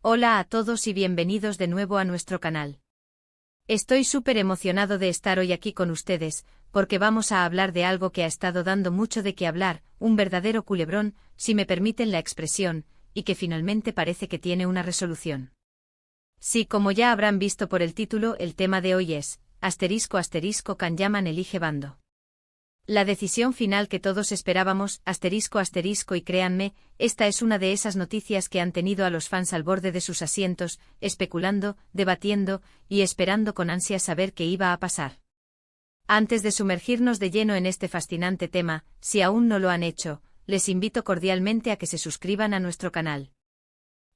Hola a todos y bienvenidos de nuevo a nuestro canal. Estoy súper emocionado de estar hoy aquí con ustedes, porque vamos a hablar de algo que ha estado dando mucho de qué hablar, un verdadero culebrón, si me permiten la expresión, y que finalmente parece que tiene una resolución. Sí, como ya habrán visto por el título, el tema de hoy es, ***, Can Yaman elige bando. La decisión final que todos esperábamos, ***, y créanme, esta es una de esas noticias que han tenido a los fans al borde de sus asientos, especulando, debatiendo, y esperando con ansia saber qué iba a pasar. Antes de sumergirnos de lleno en este fascinante tema, si aún no lo han hecho, les invito cordialmente a que se suscriban a nuestro canal.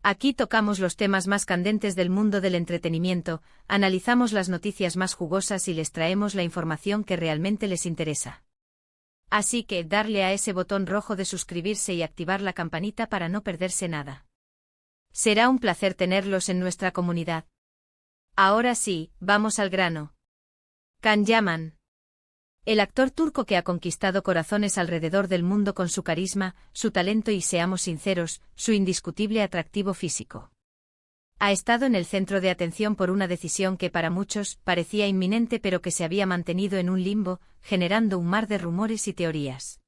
Aquí tocamos los temas más candentes del mundo del entretenimiento, analizamos las noticias más jugosas y les traemos la información que realmente les interesa. Así que darle a ese botón rojo de suscribirse y activar la campanita para no perderse nada. Será un placer tenerlos en nuestra comunidad. Ahora sí, vamos al grano. Can Yaman. El actor turco que ha conquistado corazones alrededor del mundo con su carisma, su talento y, seamos sinceros, su indiscutible atractivo físico. Ha estado en el centro de atención por una decisión que para muchos parecía inminente pero que se había mantenido en un limbo, generando un mar de rumores y teorías.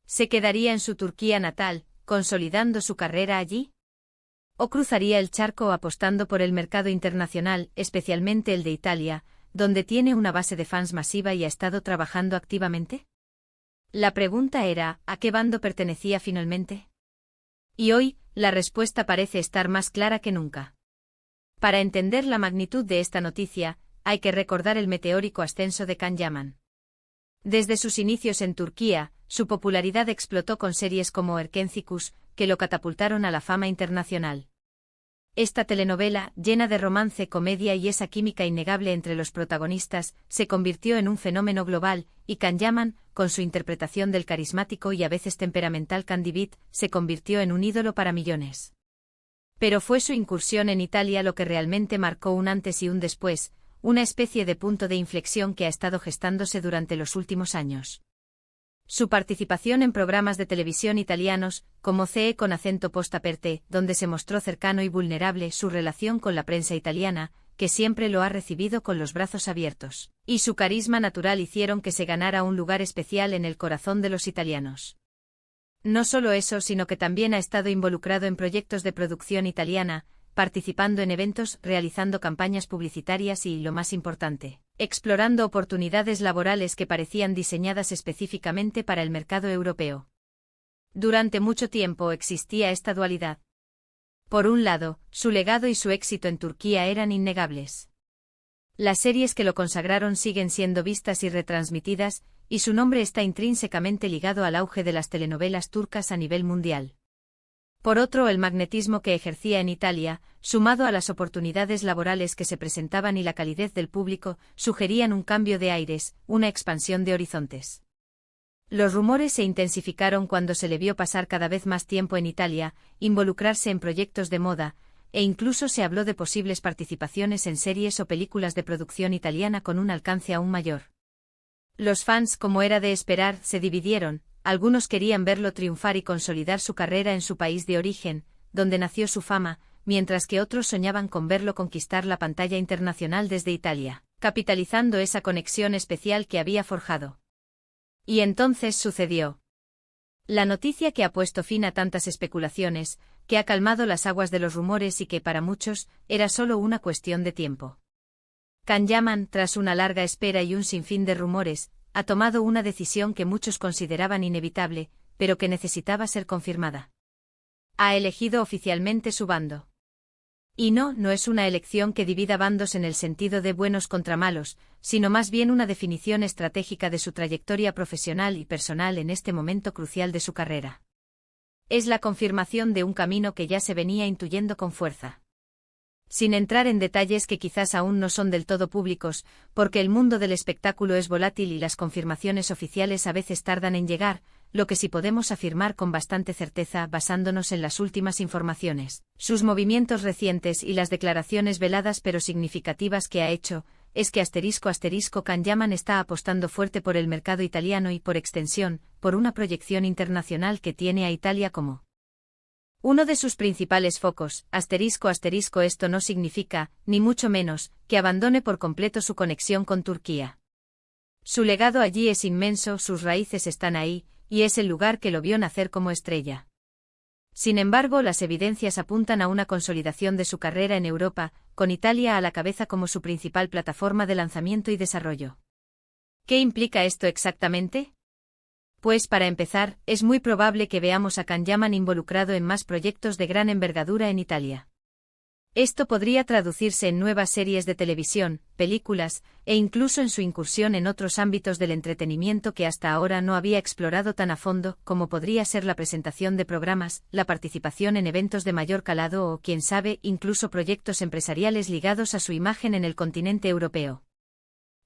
¿Se quedaría en su Turquía natal, consolidando su carrera allí? ¿O cruzaría el charco apostando por el mercado internacional, especialmente el de Italia, donde tiene una base de fans masiva y ha estado trabajando activamente? La pregunta era, ¿a qué bando pertenecía finalmente? Y hoy, la respuesta parece estar más clara que nunca. Para entender la magnitud de esta noticia, hay que recordar el meteórico ascenso de Can Yaman. Desde sus inicios en Turquía, su popularidad explotó con series como Erkencikus, que lo catapultaron a la fama internacional. Esta telenovela, llena de romance, comedia y esa química innegable entre los protagonistas, se convirtió en un fenómeno global, y Can Yaman, con su interpretación del carismático y a veces temperamental Candibit, se convirtió en un ídolo para millones. Pero fue su incursión en Italia lo que realmente marcó un antes y un después, una especie de punto de inflexión que ha estado gestándose durante los últimos años. Su participación en programas de televisión italianos, como CE con acento post-aperte, donde se mostró cercano y vulnerable, su relación con la prensa italiana, que siempre lo ha recibido con los brazos abiertos, y su carisma natural hicieron que se ganara un lugar especial en el corazón de los italianos. No solo eso, sino que también ha estado involucrado en proyectos de producción italiana, participando en eventos, realizando campañas publicitarias y, lo más importante, explorando oportunidades laborales que parecían diseñadas específicamente para el mercado europeo. Durante mucho tiempo existía esta dualidad. Por un lado, su legado y su éxito en Turquía eran innegables. Las series que lo consagraron siguen siendo vistas y retransmitidas, y su nombre está intrínsecamente ligado al auge de las telenovelas turcas a nivel mundial. Por otro, el magnetismo que ejercía en Italia, sumado a las oportunidades laborales que se presentaban y la calidez del público, sugerían un cambio de aires, una expansión de horizontes. Los rumores se intensificaron cuando se le vio pasar cada vez más tiempo en Italia, involucrarse en proyectos de moda, e incluso se habló de posibles participaciones en series o películas de producción italiana con un alcance aún mayor. Los fans, como era de esperar, se dividieron. Algunos querían verlo triunfar y consolidar su carrera en su país de origen, donde nació su fama, mientras que otros soñaban con verlo conquistar la pantalla internacional desde Italia, capitalizando esa conexión especial que había forjado. Y entonces sucedió. La noticia que ha puesto fin a tantas especulaciones, que ha calmado las aguas de los rumores y que para muchos era solo una cuestión de tiempo. Can Yaman, tras una larga espera y un sinfín de rumores, ha tomado una decisión que muchos consideraban inevitable, pero que necesitaba ser confirmada. Ha elegido oficialmente su bando. Y no es una elección que divida bandos en el sentido de buenos contra malos, sino más bien una definición estratégica de su trayectoria profesional y personal en este momento crucial de su carrera. Es la confirmación de un camino que ya se venía intuyendo con fuerza. Sin entrar en detalles que quizás aún no son del todo públicos, porque el mundo del espectáculo es volátil y las confirmaciones oficiales a veces tardan en llegar, lo que sí podemos afirmar con bastante certeza basándonos en las últimas informaciones, sus movimientos recientes y las declaraciones veladas pero significativas que ha hecho, es que ***, Can Yaman está apostando fuerte por el mercado italiano y por extensión, por una proyección internacional que tiene a Italia como Uno de sus principales focos, esto no significa, ni mucho menos, que abandone por completo su conexión con Turquía. Su legado allí es inmenso, sus raíces están ahí, y es el lugar que lo vio nacer como estrella. Sin embargo, las evidencias apuntan a una consolidación de su carrera en Europa, con Italia a la cabeza como su principal plataforma de lanzamiento y desarrollo. ¿Qué implica esto exactamente? Pues para empezar, es muy probable que veamos a Can Yaman involucrado en más proyectos de gran envergadura en Italia. Esto podría traducirse en nuevas series de televisión, películas, e incluso en su incursión en otros ámbitos del entretenimiento que hasta ahora no había explorado tan a fondo, como podría ser la presentación de programas, la participación en eventos de mayor calado o, quién sabe, incluso proyectos empresariales ligados a su imagen en el continente europeo.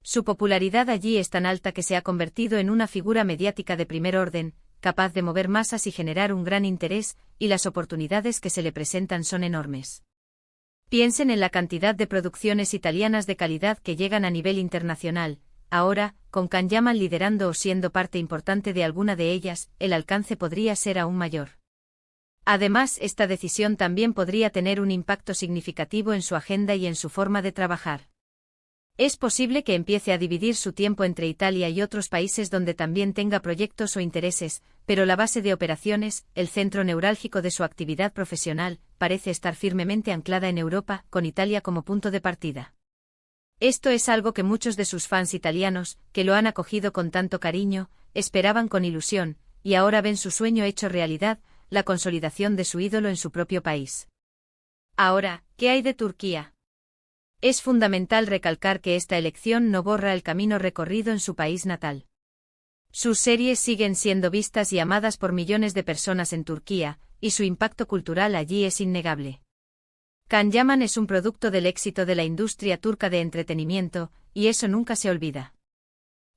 Su popularidad allí es tan alta que se ha convertido en una figura mediática de primer orden, capaz de mover masas y generar un gran interés, y las oportunidades que se le presentan son enormes. Piensen en la cantidad de producciones italianas de calidad que llegan a nivel internacional. Ahora, con Can Yaman liderando o siendo parte importante de alguna de ellas, el alcance podría ser aún mayor. Además, esta decisión también podría tener un impacto significativo en su agenda y en su forma de trabajar. Es posible que empiece a dividir su tiempo entre Italia y otros países donde también tenga proyectos o intereses, pero la base de operaciones, el centro neurálgico de su actividad profesional, parece estar firmemente anclada en Europa, con Italia como punto de partida. Esto es algo que muchos de sus fans italianos, que lo han acogido con tanto cariño, esperaban con ilusión, y ahora ven su sueño hecho realidad, la consolidación de su ídolo en su propio país. Ahora, ¿qué hay de Turquía? Es fundamental recalcar que esta elección no borra el camino recorrido en su país natal. Sus series siguen siendo vistas y amadas por millones de personas en Turquía, y su impacto cultural allí es innegable. Can Yaman es un producto del éxito de la industria turca de entretenimiento, y eso nunca se olvida.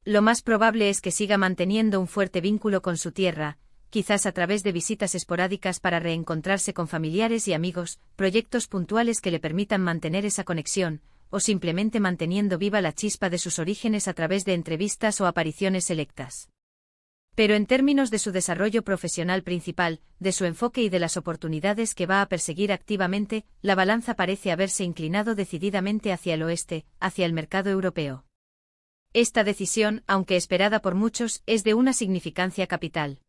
Lo más probable es que siga manteniendo un fuerte vínculo con su tierra, quizás a través de visitas esporádicas para reencontrarse con familiares y amigos, proyectos puntuales que le permitan mantener esa conexión, o simplemente manteniendo viva la chispa de sus orígenes a través de entrevistas o apariciones selectas. Pero en términos de su desarrollo profesional principal, de su enfoque y de las oportunidades que va a perseguir activamente, la balanza parece haberse inclinado decididamente hacia el oeste, hacia el mercado europeo. Esta decisión, aunque esperada por muchos, es de una significancia capital.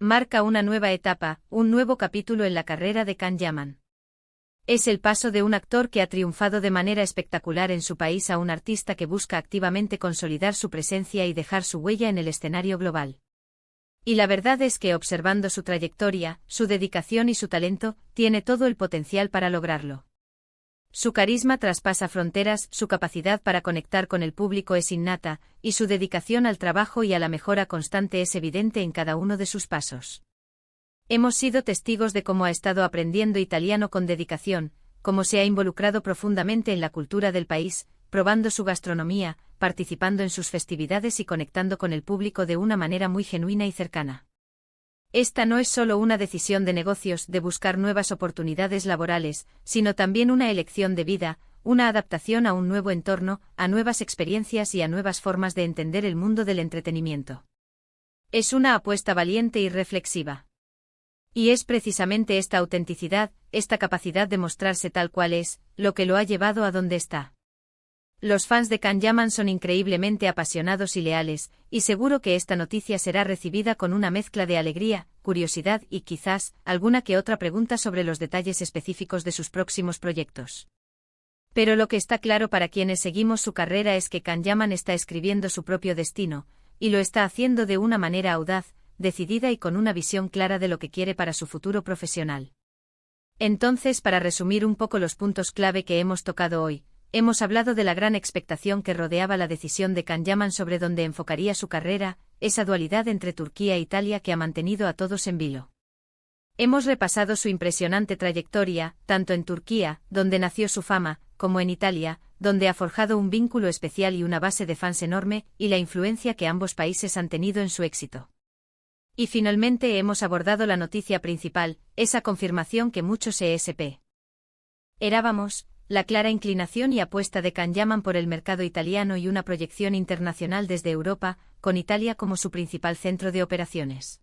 Marca una nueva etapa, un nuevo capítulo en la carrera de Can Yaman. Es el paso de un actor que ha triunfado de manera espectacular en su país a un artista que busca activamente consolidar su presencia y dejar su huella en el escenario global. Y la verdad es que observando su trayectoria, su dedicación y su talento, tiene todo el potencial para lograrlo. Su carisma traspasa fronteras, su capacidad para conectar con el público es innata, y su dedicación al trabajo y a la mejora constante es evidente en cada uno de sus pasos. Hemos sido testigos de cómo ha estado aprendiendo italiano con dedicación, cómo se ha involucrado profundamente en la cultura del país, probando su gastronomía, participando en sus festividades y conectando con el público de una manera muy genuina y cercana. Esta no es solo una decisión de negocios, de buscar nuevas oportunidades laborales, sino también una elección de vida, una adaptación a un nuevo entorno, a nuevas experiencias y a nuevas formas de entender el mundo del entretenimiento. Es una apuesta valiente y reflexiva. Y es precisamente esta autenticidad, esta capacidad de mostrarse tal cual es, lo que lo ha llevado a donde está. Los fans de Can Yaman son increíblemente apasionados y leales, y seguro que esta noticia será recibida con una mezcla de alegría, curiosidad y quizás, alguna que otra pregunta sobre los detalles específicos de sus próximos proyectos. Pero lo que está claro para quienes seguimos su carrera es que Can Yaman está escribiendo su propio destino, y lo está haciendo de una manera audaz, decidida y con una visión clara de lo que quiere para su futuro profesional. Entonces, para resumir un poco los puntos clave que hemos tocado hoy, hemos hablado de la gran expectación que rodeaba la decisión de Can Yaman sobre dónde enfocaría su carrera, esa dualidad entre Turquía e Italia que ha mantenido a todos en vilo. Hemos repasado su impresionante trayectoria, tanto en Turquía, donde nació su fama, como en Italia, donde ha forjado un vínculo especial y una base de fans enorme, y la influencia que ambos países han tenido en su éxito. Y finalmente hemos abordado la noticia principal, esa confirmación que muchos ESP erábamos, la clara inclinación y apuesta de Can Yaman por el mercado italiano y una proyección internacional desde Europa, con Italia como su principal centro de operaciones.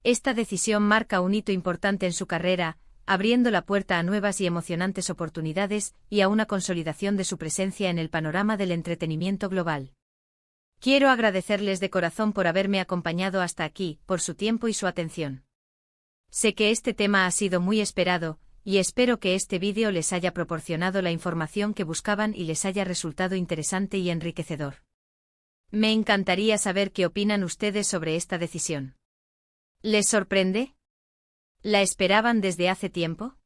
Esta decisión marca un hito importante en su carrera, abriendo la puerta a nuevas y emocionantes oportunidades y a una consolidación de su presencia en el panorama del entretenimiento global. Quiero agradecerles de corazón por haberme acompañado hasta aquí, por su tiempo y su atención. Sé que este tema ha sido muy esperado, y espero que este vídeo les haya proporcionado la información que buscaban y les haya resultado interesante y enriquecedor. Me encantaría saber qué opinan ustedes sobre esta decisión. ¿Les sorprende? ¿La esperaban desde hace tiempo?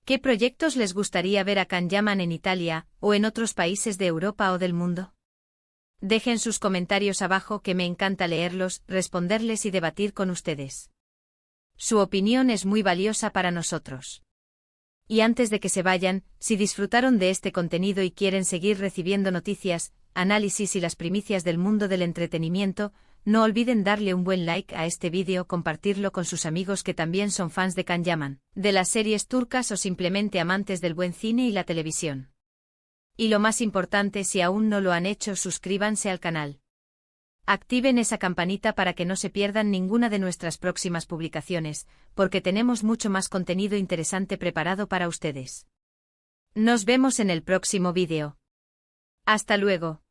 ¿Qué proyectos les gustaría ver a Can Yaman en Italia, o en otros países de Europa o del mundo? Dejen sus comentarios abajo que me encanta leerlos, responderles y debatir con ustedes. Su opinión es muy valiosa para nosotros. Y antes de que se vayan, si disfrutaron de este contenido y quieren seguir recibiendo noticias, análisis y las primicias del mundo del entretenimiento, no olviden darle un buen like a este vídeo, compartirlo con sus amigos que también son fans de Can Yaman, de las series turcas o simplemente amantes del buen cine y la televisión. Y lo más importante, si aún no lo han hecho, suscríbanse al canal. Activen esa campanita para que no se pierdan ninguna de nuestras próximas publicaciones, porque tenemos mucho más contenido interesante preparado para ustedes. Nos vemos en el próximo vídeo. Hasta luego.